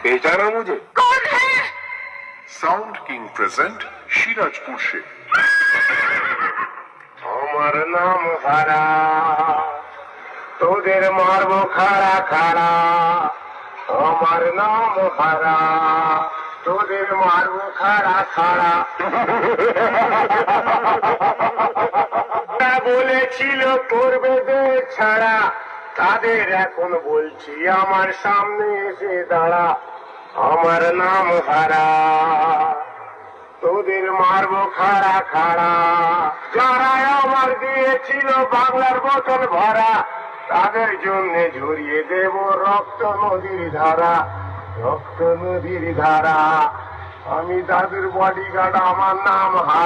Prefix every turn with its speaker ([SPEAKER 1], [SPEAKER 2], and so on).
[SPEAKER 1] पहचाना मुझे?
[SPEAKER 2] कौन है?
[SPEAKER 3] साउंड किंग प्रेजेंट शिराजपुर से।
[SPEAKER 1] আমার নাম হারা, তোদের মারবো খাড়া খাড়া। আমার নাম হারা, তোদের মারবো খাড়া খাড়া। বলেছিল করবে দেশ ছাড়া, তাদের এখন বলছি আমার সামনে এসে দাঁড়া। আমার নাম হারা, তোদের মারবো খাড়া খাড়া। যারা আমার দিয়েছিল বাংলার বোতল ভরা, তাদের জন্য ঝরিয়ে দেব রক্ত নদীর ধারা, রক্ত নদীর ধারা। আমি দাদুর বডিগার্ড, আমার নাম হারা।